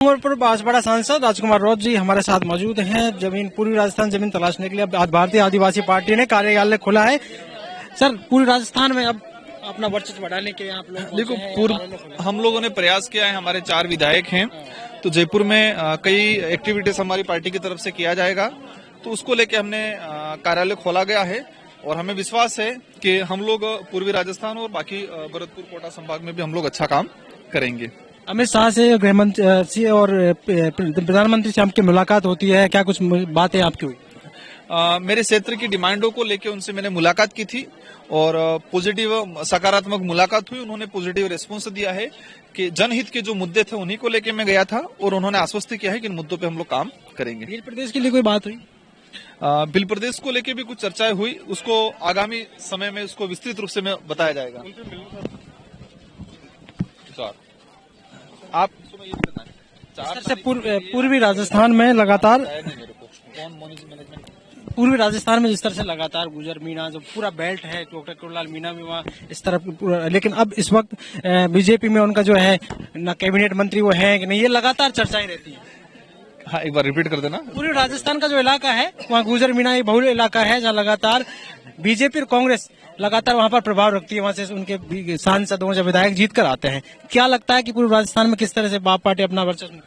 पर बांसवाड़ा सांसद राजकुमार रौत जी हमारे साथ मौजूद हैं। पूर्वी राजस्थान जमीन तलाशने के लिए अब भारतीय आदिवासी पार्टी ने कार्यालय खोला है। सर, पूरे राजस्थान में अब अपना वर्चस्व बढ़ाने के आप लोग देखो, हम लोगों ने प्रयास किया है। हमारे 4 विधायक हैं, तो जयपुर में कई एक्टिविटीज हमारी पार्टी की तरफ से किया जाएगा, तो उसको लेके हमने कार्यालय खोला गया है। और हमें विश्वास है कि हम लोग पूर्वी राजस्थान और बाकी भरतपुर कोटा संभाग में भी हम लोग अच्छा काम करेंगे। अमित शाह से, गृह मंत्री से और प्रधानमंत्री से आपकी मुलाकात होती है, क्या कुछ बातें आपकी हुई? मेरे क्षेत्र की डिमांडों को लेकर उनसे मैंने मुलाकात की थी और पॉजिटिव सकारात्मक मुलाकात हुई। उन्होंने पॉजिटिव रिस्पॉन्स दिया है कि जनहित के जो मुद्दे थे उन्हीं को लेकर मैं गया था और उन्होंने आश्वस्त किया है कि इन मुद्दों पे हम लोग काम करेंगे। भील प्रदेश के लिए कोई बात हुई? भील प्रदेश को लेकर भी कुछ चर्चाएं हुई, उसको आगामी समय में उसको विस्तृत रूप से में बताया जाएगा। आप ये बताएं, पूर्वी राजस्थान में लगातार पूर्वी राजस्थान में जिस तरह से लगातार गुजर मीना जो पूरा बेल्ट है, डॉक्टर कुरलाल मीना भी वहाँ इस तरफ पूरा, लेकिन अब इस वक्त बीजेपी में उनका जो है न कैबिनेट मंत्री वो है कि नहीं, ये लगातार चर्चाएं रहती है। हाँ, एक बार रिपीट कर देना। पूर्वी राजस्थान का जो इलाका है वहाँ गुजर मीना एक बहुल इलाका है जहाँ लगातार बीजेपी और कांग्रेस लगातार वहाँ पर प्रभाव रखती है। वहाँ से उनके सांसदों या विधायक जीत कर आते हैं। क्या लगता है कि पूर्वी राजस्थान में किस तरह से बाप पार्टी अपना वर्चस्व?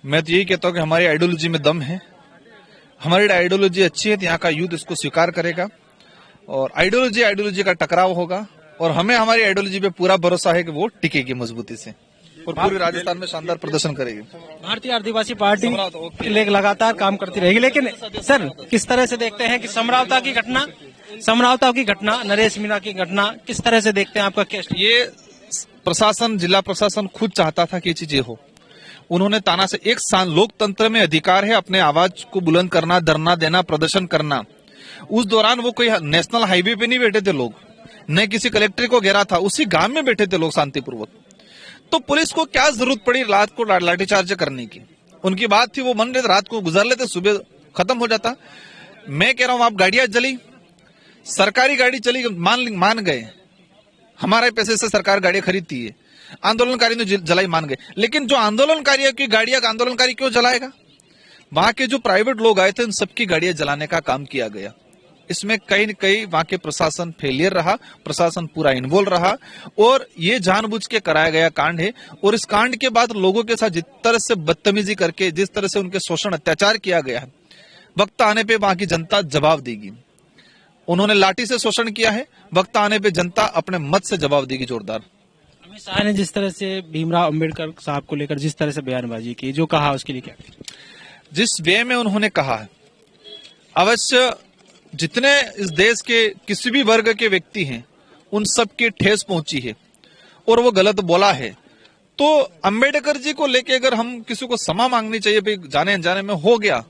मैं तो यही कहता हूँ कि हमारी आइडियोलॉजी में दम है, हमारी आइडियोलॉजी अच्छी है तो यहाँ का यूथ इसको स्वीकार करेगा और आइडियोलॉजी का टकराव होगा और हमें हमारी आइडियोलॉजी पे पूरा भरोसा है कि वो टिकेगी मजबूती से और पूरे राजस्थान में शानदार प्रदर्शन करेगी। भारतीय आदिवासी पार्टी लगातार काम करती रहेगी। लेकिन सर, किस तरह से देखते हैं कि समरावता की घटना, नरेश मीना की घटना, किस तरह से देखते हैं? आपका क्या? ये प्रशासन, जिला प्रशासन खुद चाहता था कि ये चीजें हो। उन्होंने ताना से एक साल, लोकतंत्र में अधिकार है अपने आवाज को बुलंद करना, धरना देना, प्रदर्शन करना। उस दौरान वो कोई नेशनल हाईवे पे नहीं बैठे थे लोग, न किसी कलेक्टर को घेरा था, उसी गांव में बैठे थे लोग शांतिपूर्वक। तो पुलिस को क्या जरूरत पड़ी रात को लाठीचार्ज करने की? उनकी बात थी वो मन रहे रात को गुजर लेते, सुबह खत्म हो जाता। मैं कह रहा हूं, आप गाड़ियां जली, सरकारी गाड़ी चली, मान गए, हमारे पैसे से सरकार गाड़ियां खरीदती है, आंदोलनकारी ने जलाई, मान गए। लेकिन जो आंदोलनकारियों की गाड़ियां आंदोलनकारी क्यों जलाएगा? वहां के जो प्राइवेट लोग आए थे उन सबकी गाड़ियां जलाने का काम किया गया। इसमें कहीं न कहीं वहां के प्रशासन फेलियर रहा, प्रशासन पूरा इन्वॉल्व रहा और ये जानबूझ के कराया गया कांड है। और इस कांड के बाद लोगों के साथ जिस तरह से बदतमीजी करके, जिस तरह से उनके शोषण अत्याचार किया गया है, वक्त आने पर वहां की जनता जवाब देगी। उन्होंने लाठी से शोषण किया है, वक्त आने पर जनता अपने मत से जवाब देगी जोरदार। अमित शाह ने जिस तरह से भीमराव अंबेडकर साहब को लेकर जिस तरह से बयानबाजी की, जो कहा, उसके लिए क्या? जिस वे में उन्होंने कहा, अवश्य जितने इस देश के किसी भी वर्ग के व्यक्ति हैं उन सब की ठेस पहुंची है और वो गलत बोला है। तो अंबेडकर जी को लेके अगर हम किसी को क्षमा मांगनी चाहिए, भाई जाने अनजाने में हो गया,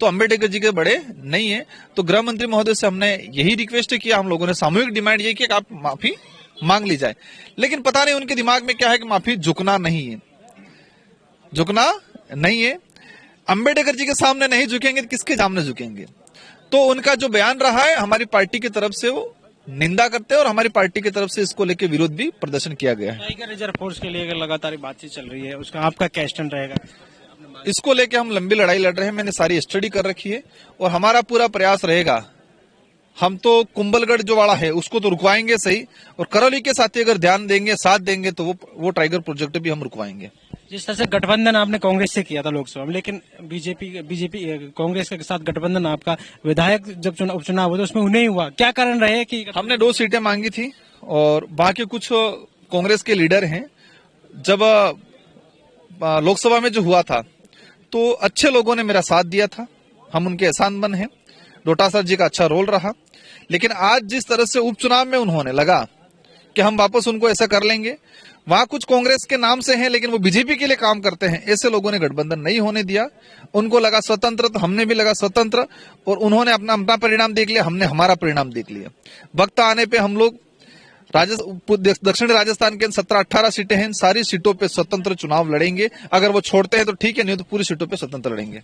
तो अंबेडकर जी के बड़े नहीं है। तो गृह मंत्री महोदय से हमने यही रिक्वेस्ट किया, हम लोगों ने सामूहिक डिमांड ये की कि आप माफी मांग ली जाए। लेकिन पता नहीं उनके दिमाग में क्या है कि माफी झुकना नहीं है, झुकना नहीं है। अंबेडकर जी के सामने नहीं झुकेंगे तो किसके सामने झुकेंगे? तो उनका जो बयान रहा है, हमारी पार्टी की तरफ से वो निंदा करते हैं और हमारी पार्टी की तरफ से इसको लेकर विरोध भी प्रदर्शन किया गया है। टाइगर रिजर्व फोर्स के लिए लगातार बातचीत चल रही है, उसका आपका क्या स्टैंड रहेगा? इसको लेकर हम लंबी लड़ाई लड़ रहे हैं, मैंने सारी स्टडी कर रखी है और हमारा पूरा प्रयास रहेगा। हम तो कुंभलगढ़ जो वाला है उसको तो रुकवाएंगे सही, और करौली के साथ अगर ध्यान देंगे, साथ देंगे, तो वो टाइगर प्रोजेक्ट भी हम रुकवाएंगे। जिस तरह से गठबंधन आपने कांग्रेस से किया था लोकसभा में, लेकिन बीजेपी कांग्रेस के साथ गठबंधन, आपका विधायक जब उपचुनाव हुआ तो उसमें नहीं हुआ, क्या कारण रहे? कि हमने 2 सीटें मांगी थी और बाकी कुछ कांग्रेस के लीडर हैं, जब लोकसभा में जो हुआ था तो अच्छे लोगों ने मेरा साथ दिया था, हम उनके एहसानमंद हैं। डोटासरा जी का अच्छा रोल रहा। लेकिन आज जिस तरह से उपचुनाव में उन्होंने लगा कि हम वापस उनको ऐसा कर लेंगे, वहां कुछ कांग्रेस के नाम से हैं लेकिन वो बीजेपी के लिए काम करते हैं, ऐसे लोगों ने गठबंधन नहीं होने दिया। उनको लगा स्वतंत्र, तो हमने भी लगा स्वतंत्र, और उन्होंने अपना परिणाम देख लिया, हमने हमारा परिणाम देख लिया। वक्त आने पे हम लोग दक्षिणी राजस्थान के 17-18 सीटें हैं, सारी सीटों पे स्वतंत्र चुनाव लड़ेंगे। अगर वो छोड़ते हैं तो ठीक है, नहीं तो पूरी सीटों पे स्वतंत्र लड़ेंगे।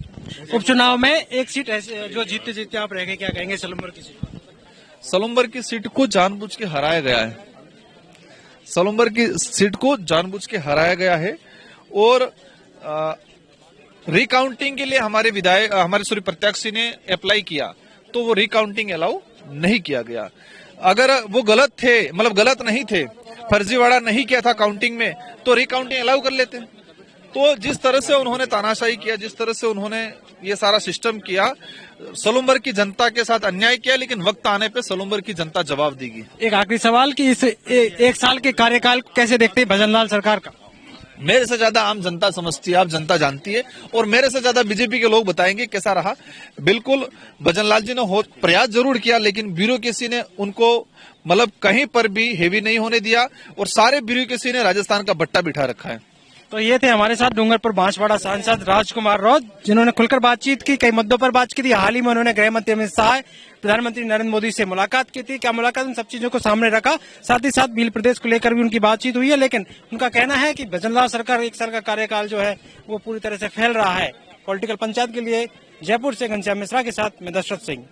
उपचुनाव में एक सीट जो जीतते आप रह गए, क्या कहेंगे? सलुम्बर की सीट, सलुम्बर की सीट को जानबूझ के हराया गया है, सलुम्बर की सीट को जानबूझ के हराया गया है। और रिकाउंटिंग के लिए हमारे प्रत्याशी ने अप्लाई किया तो वो रिकाउंटिंग अलाउ नहीं किया गया। अगर वो गलत थे, मतलब गलत नहीं थे, फर्जीवाड़ा नहीं किया था काउंटिंग में, तो रिकाउंटिंग अलाउ कर लेते। तो जिस तरह से उन्होंने तानाशाही किया, जिस तरह से उन्होंने ये सारा सिस्टम किया, सोलुम्बर की जनता के साथ अन्याय किया, लेकिन वक्त आने पे सोलुम्बर की जनता जवाब देगी। एक आखिरी सवाल कि इस एक साल के कार्यकाल को कैसे देखते हैं भजनलाल सरकार का? मेरे से ज्यादा आम जनता समझती है, आप जनता जानती है, और मेरे से ज्यादा बीजेपी के लोग बताएंगे कैसा रहा। बिल्कुल भजनलाल जी ने प्रयास जरूर किया, लेकिन ब्यूरोक्रेसी ने उनको मतलब कहीं पर भी हेवी नहीं होने दिया, और सारे ब्यूरोक्रेसी ने राजस्थान का बट्टा बिठा रखा है। तो ये थे हमारे साथ डूंगरपुर बांसवाड़ा सांसद राजकुमार रौत, जिन्होंने खुलकर बातचीत की, कई मुद्दों पर बात की थी। हाल ही में उन्होंने गृह मंत्री अमित शाह, प्रधानमंत्री नरेंद्र मोदी से मुलाकात की थी। क्या मुलाकात, उन सब चीजों को सामने रखा। साथ ही साथ भील प्रदेश को लेकर भी उनकी बातचीत हुई है, लेकिन उनका कहना है कि भजनलाल सरकार एक साल का कार्यकाल जो है वो पूरी तरह से फैल रहा है। पॉलिटिकल पंचायत के लिए जयपुर से घनश्याम मिश्रा के साथ मैं दशरथ सिंह।